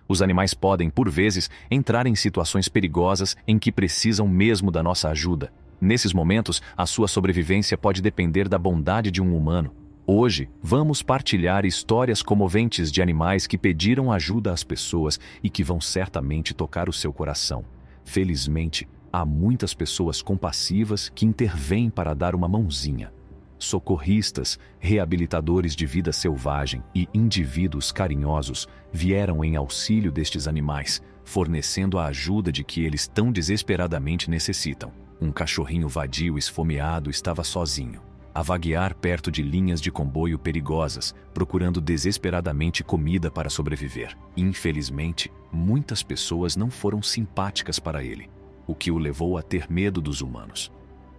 Os animais podem, por vezes, entrar em situações perigosas em que precisam mesmo da nossa ajuda. Nesses momentos, a sua sobrevivência pode depender da bondade de um humano. Hoje, vamos partilhar histórias comoventes de animais que pediram ajuda às pessoas e que vão certamente tocar o seu coração. Felizmente, há muitas pessoas compassivas que intervêm para dar uma mãozinha. Socorristas, reabilitadores de vida selvagem e indivíduos carinhosos vieram em auxílio destes animais, fornecendo a ajuda de que eles tão desesperadamente necessitam. Um cachorrinho vadio esfomeado estava sozinho, a vaguear perto de linhas de comboio perigosas, procurando desesperadamente comida para sobreviver. Infelizmente, muitas pessoas não foram simpáticas para ele, o que o levou a ter medo dos humanos.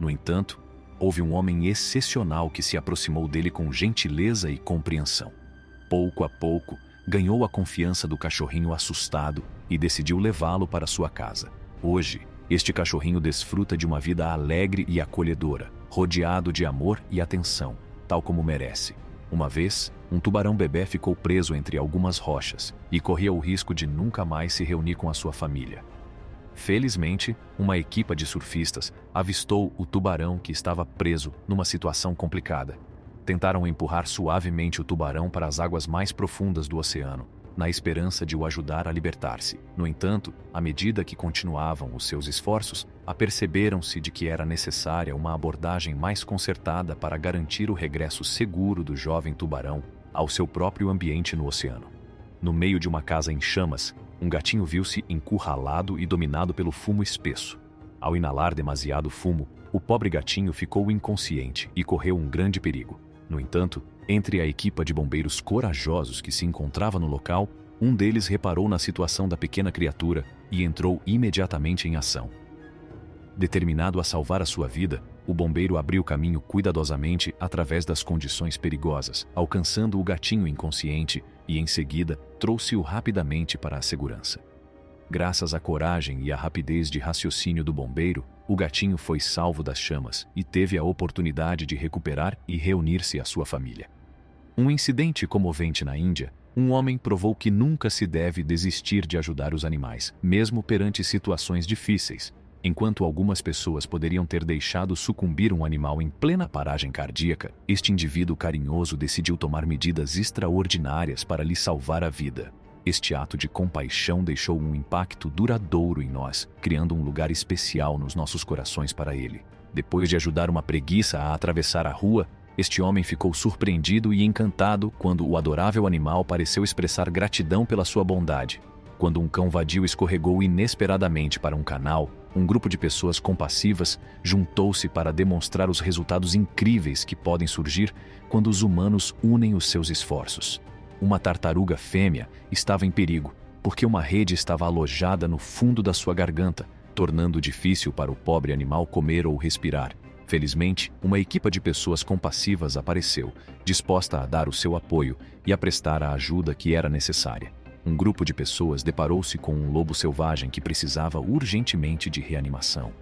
No entanto, houve um homem excepcional que se aproximou dele com gentileza e compreensão. Pouco a pouco, ganhou a confiança do cachorrinho assustado e decidiu levá-lo para sua casa. Hoje, este cachorrinho desfruta de uma vida alegre e acolhedora, rodeado de amor e atenção, tal como merece. Uma vez, um tubarão-bebê ficou preso entre algumas rochas e corria o risco de nunca mais se reunir com a sua família. Felizmente, uma equipa de surfistas avistou o tubarão que estava preso numa situação complicada. Tentaram empurrar suavemente o tubarão para as águas mais profundas do oceano, na esperança de o ajudar a libertar-se. No entanto, à medida que continuavam os seus esforços, aperceberam-se de que era necessária uma abordagem mais concertada para garantir o regresso seguro do jovem tubarão ao seu próprio ambiente no oceano. No meio de uma casa em chamas, um gatinho viu-se encurralado e dominado pelo fumo espesso. Ao inalar demasiado fumo, o pobre gatinho ficou inconsciente e correu um grande perigo. No entanto, entre a equipa de bombeiros corajosos que se encontrava no local, um deles reparou na situação da pequena criatura e entrou imediatamente em ação. Determinado a salvar a sua vida, o bombeiro abriu caminho cuidadosamente através das condições perigosas, alcançando o gatinho inconsciente e, em seguida, trouxe-o rapidamente para a segurança. Graças à coragem e à rapidez de raciocínio do bombeiro, o gatinho foi salvo das chamas e teve a oportunidade de recuperar e reunir-se à sua família. Um incidente comovente na Índia, um homem provou que nunca se deve desistir de ajudar os animais, mesmo perante situações difíceis. Enquanto algumas pessoas poderiam ter deixado sucumbir um animal em plena paragem cardíaca, este indivíduo carinhoso decidiu tomar medidas extraordinárias para lhe salvar a vida. Este ato de compaixão deixou um impacto duradouro em nós, criando um lugar especial nos nossos corações para ele. Depois de ajudar uma preguiça a atravessar a rua, este homem ficou surpreendido e encantado quando o adorável animal pareceu expressar gratidão pela sua bondade. Quando um cão vadio escorregou inesperadamente para um canal, um grupo de pessoas compassivas juntou-se para demonstrar os resultados incríveis que podem surgir quando os humanos unem os seus esforços. Uma tartaruga fêmea estava em perigo, porque uma rede estava alojada no fundo da sua garganta, tornando difícil para o pobre animal comer ou respirar. Felizmente, uma equipa de pessoas compassivas apareceu, disposta a dar o seu apoio e a prestar a ajuda que era necessária. Um grupo de pessoas deparou-se com um lobo selvagem que precisava urgentemente de reanimação.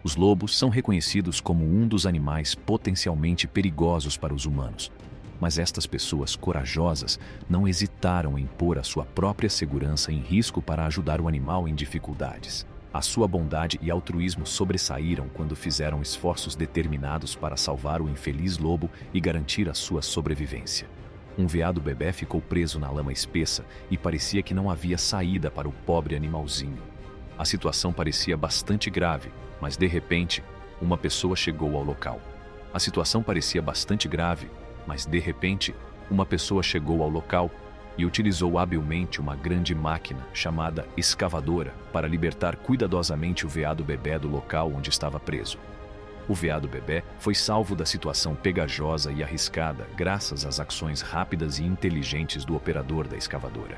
Os lobos são reconhecidos como um dos animais potencialmente perigosos para os humanos, mas estas pessoas corajosas não hesitaram em pôr a sua própria segurança em risco para ajudar o animal em dificuldades. A sua bondade e altruísmo sobressaíram quando fizeram esforços determinados para salvar o infeliz lobo e garantir a sua sobrevivência. Um veado bebê ficou preso na lama espessa e parecia que não havia saída para o pobre animalzinho. A situação parecia bastante grave, mas de repente, uma pessoa chegou ao local. A situação parecia bastante grave, mas de repente, uma pessoa chegou ao local e utilizou habilmente uma grande máquina chamada escavadora para libertar cuidadosamente o veado bebê do local onde estava preso. O veado bebê foi salvo da situação pegajosa e arriscada graças às ações rápidas e inteligentes do operador da escavadora.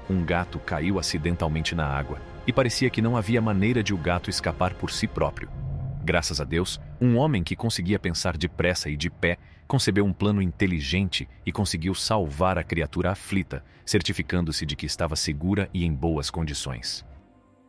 Um gato caiu acidentalmente na água e parecia que não havia maneira de o gato escapar por si próprio. Graças a Deus, um homem que conseguia pensar depressa e de pé concebeu um plano inteligente e conseguiu salvar a criatura aflita, certificando-se de que estava segura e em boas condições.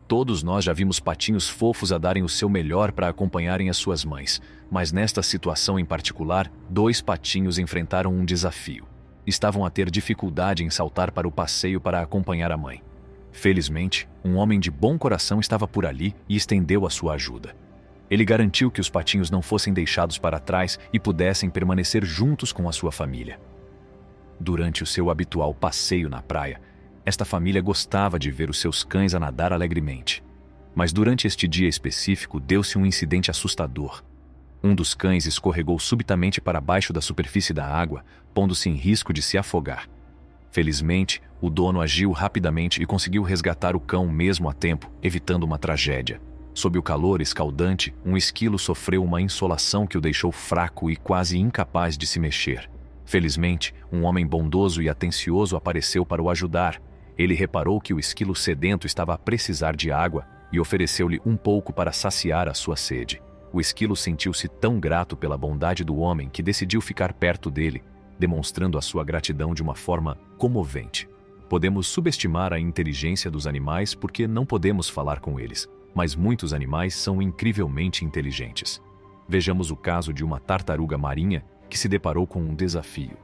Todos nós já vimos patinhos fofos a darem o seu melhor para acompanharem as suas mães, mas nesta situação em particular, 2 patinhos enfrentaram um desafio. estavam a ter dificuldade em saltar para o passeio para acompanhar a mãe. Felizmente, um homem de bom coração estava por ali e estendeu a sua ajuda. Ele garantiu que os patinhos não fossem deixados para trás e pudessem permanecer juntos com a sua família. Durante o seu habitual passeio na praia, esta família gostava de ver os seus cães a nadar alegremente. Mas durante este dia específico, deu-se um incidente assustador. Um dos cães escorregou subitamente para baixo da superfície da água, pondo-se em risco de se afogar. Felizmente, o dono agiu rapidamente e conseguiu resgatar o cão mesmo a tempo, evitando uma tragédia. Sob o calor escaldante, um esquilo sofreu uma insolação que o deixou fraco e quase incapaz de se mexer. Felizmente, um homem bondoso e atencioso apareceu para o ajudar. Ele reparou que o esquilo sedento estava a precisar de água e ofereceu-lhe um pouco para saciar a sua sede. O esquilo sentiu-se tão grato pela bondade do homem que decidiu ficar perto dele, demonstrando a sua gratidão de uma forma comovente. Podemos subestimar a inteligência dos animais porque não podemos falar com eles, mas muitos animais são incrivelmente inteligentes. Vejamos o caso de uma tartaruga marinha que se deparou com um desafio.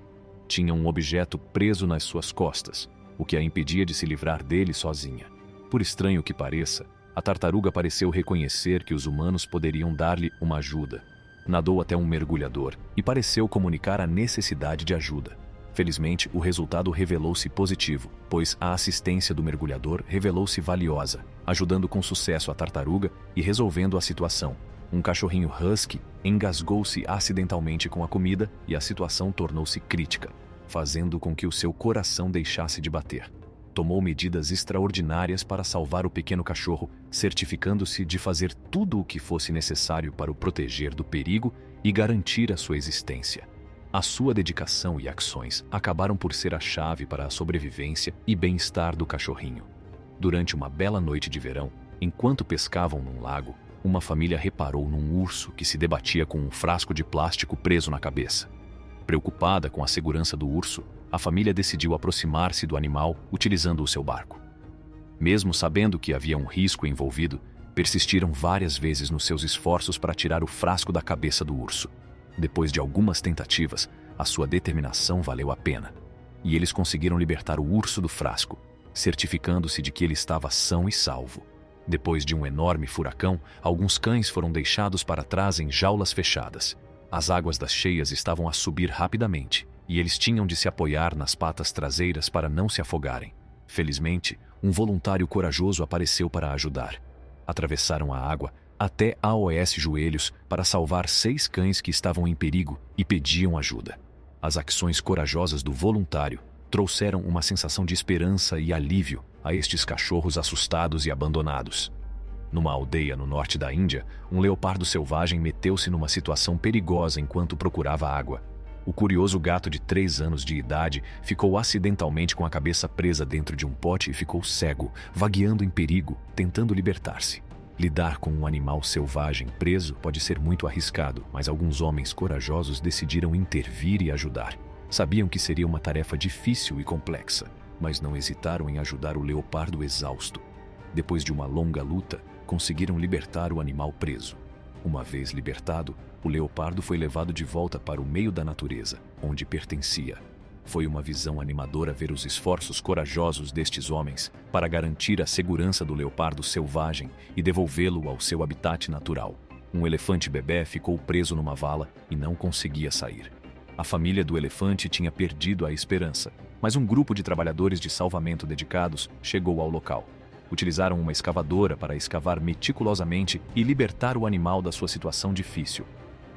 Tinha um objeto preso nas suas costas, o que a impedia de se livrar dele sozinha. Por estranho que pareça, a tartaruga pareceu reconhecer que os humanos poderiam dar-lhe uma ajuda. Nadou até um mergulhador e pareceu comunicar a necessidade de ajuda. Felizmente, o resultado revelou-se positivo, pois a assistência do mergulhador revelou-se valiosa, ajudando com sucesso a tartaruga e resolvendo a situação. Um cachorrinho husky engasgou-se acidentalmente com a comida e a situação tornou-se crítica, fazendo com que o seu coração deixasse de bater. Tomou medidas extraordinárias para salvar o pequeno cachorro, certificando-se de fazer tudo o que fosse necessário para o proteger do perigo e garantir a sua existência. A sua dedicação e ações acabaram por ser a chave para a sobrevivência e bem-estar do cachorrinho. Durante uma bela noite de verão, enquanto pescavam num lago, uma família reparou num urso que se debatia com um frasco de plástico preso na cabeça. Preocupada com a segurança do urso, a família decidiu aproximar-se do animal utilizando o seu barco. Mesmo sabendo que havia um risco envolvido, persistiram várias vezes nos seus esforços para tirar o frasco da cabeça do urso. Depois de algumas tentativas, a sua determinação valeu a pena, e eles conseguiram libertar o urso do frasco, certificando-se de que ele estava são e salvo. Depois de um enorme furacão, alguns cães foram deixados para trás em jaulas fechadas. As águas das cheias estavam a subir rapidamente, e eles tinham de se apoiar nas patas traseiras para não se afogarem. Felizmente, um voluntário corajoso apareceu para ajudar. Atravessaram a água até aos joelhos para salvar 6 cães que estavam em perigo e pediam ajuda. As ações corajosas do voluntário trouxeram uma sensação de esperança e alívio a estes cachorros assustados e abandonados. Numa aldeia no norte da Índia, um leopardo selvagem meteu-se numa situação perigosa enquanto procurava água. O curioso gato de 3 anos de idade ficou acidentalmente com a cabeça presa dentro de um pote e ficou cego, vagueando em perigo, tentando libertar-se. Lidar com um animal selvagem preso pode ser muito arriscado, mas alguns homens corajosos decidiram intervir e ajudar. Sabiam que seria uma tarefa difícil e complexa, mas não hesitaram em ajudar o leopardo exausto. Depois de uma longa luta, conseguiram libertar o animal preso. Uma vez libertado, o leopardo foi levado de volta para o meio da natureza, onde pertencia. Foi uma visão animadora ver os esforços corajosos destes homens para garantir a segurança do leopardo selvagem e devolvê-lo ao seu habitat natural. Um elefante bebê ficou preso numa vala e não conseguia sair. A família do elefante tinha perdido a esperança, mas um grupo de trabalhadores de salvamento dedicados chegou ao local. Utilizaram uma escavadora para escavar meticulosamente e libertar o animal da sua situação difícil.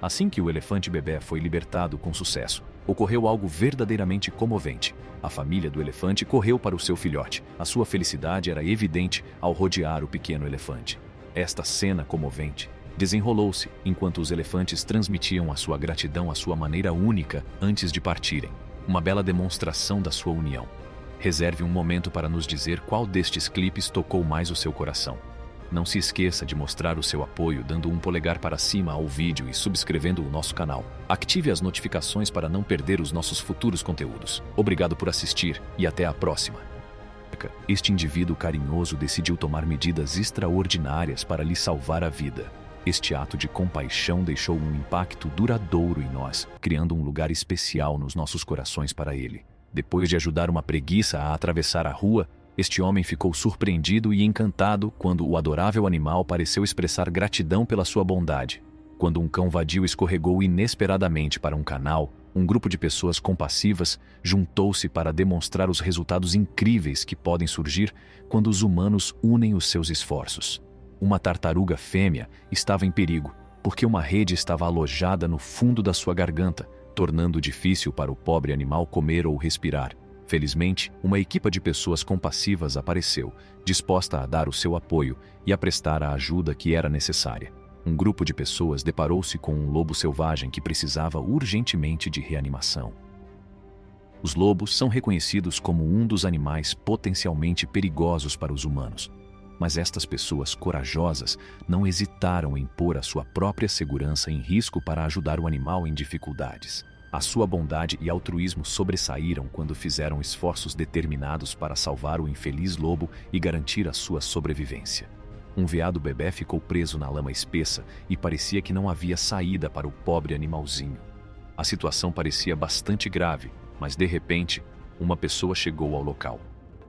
Assim que o elefante bebê foi libertado com sucesso, ocorreu algo verdadeiramente comovente. A família do elefante correu para o seu filhote. A sua felicidade era evidente ao rodear o pequeno elefante. Esta cena comovente desenrolou-se enquanto os elefantes transmitiam a sua gratidão à sua maneira única antes de partirem. Uma bela demonstração da sua união. Reserve um momento para nos dizer qual destes clipes tocou mais o seu coração. Não se esqueça de mostrar o seu apoio dando um polegar para cima ao vídeo e subscrevendo o nosso canal. Ative as notificações para não perder os nossos futuros conteúdos. Obrigado por assistir e até a próxima. Este indivíduo carinhoso decidiu tomar medidas extraordinárias para lhe salvar a vida. Este ato de compaixão deixou um impacto duradouro em nós, criando um lugar especial nos nossos corações para ele. Depois de ajudar uma preguiça a atravessar a rua, este homem ficou surpreendido e encantado quando o adorável animal pareceu expressar gratidão pela sua bondade. Quando um cão vadio escorregou inesperadamente para um canal, um grupo de pessoas compassivas juntou-se para demonstrar os resultados incríveis que podem surgir quando os humanos unem os seus esforços. Uma tartaruga fêmea estava em perigo, porque uma rede estava alojada no fundo da sua garganta, tornando difícil para o pobre animal comer ou respirar. Felizmente, uma equipa de pessoas compassivas apareceu, disposta a dar o seu apoio e a prestar a ajuda que era necessária. Um grupo de pessoas deparou-se com um lobo selvagem que precisava urgentemente de reanimação. Os lobos são reconhecidos como um dos animais potencialmente perigosos para os humanos, mas estas pessoas corajosas não hesitaram em pôr a sua própria segurança em risco para ajudar o animal em dificuldades. A sua bondade e altruísmo sobressaíram quando fizeram esforços determinados para salvar o infeliz lobo e garantir a sua sobrevivência. Um veado bebê ficou preso na lama espessa e parecia que não havia saída para o pobre animalzinho. A situação parecia bastante grave, mas de repente, uma pessoa chegou ao local.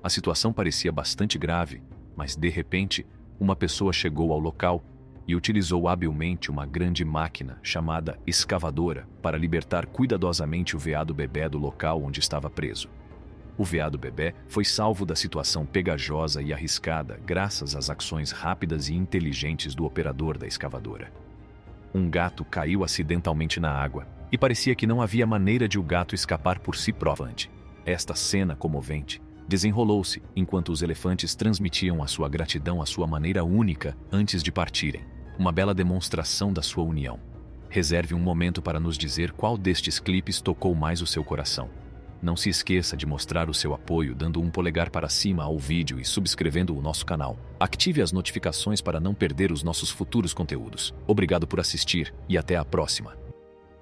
A situação parecia bastante grave, mas de repente, uma pessoa chegou ao local e utilizou habilmente uma grande máquina chamada escavadora para libertar cuidadosamente o veado bebê do local onde estava preso. O veado bebê foi salvo da situação pegajosa e arriscada graças às ações rápidas e inteligentes do operador da escavadora. Um gato caiu acidentalmente na água, e parecia que não havia maneira de o gato escapar por si próprio. Esta cena comovente desenrolou-se enquanto os elefantes transmitiam a sua gratidão à sua maneira única antes de partirem, uma bela demonstração da sua união. Reserve um momento para nos dizer qual destes clipes tocou mais o seu coração. Não se esqueça de mostrar o seu apoio dando um polegar para cima ao vídeo e subscrevendo o nosso canal. Ative as notificações para não perder os nossos futuros conteúdos. Obrigado por assistir e até a próxima.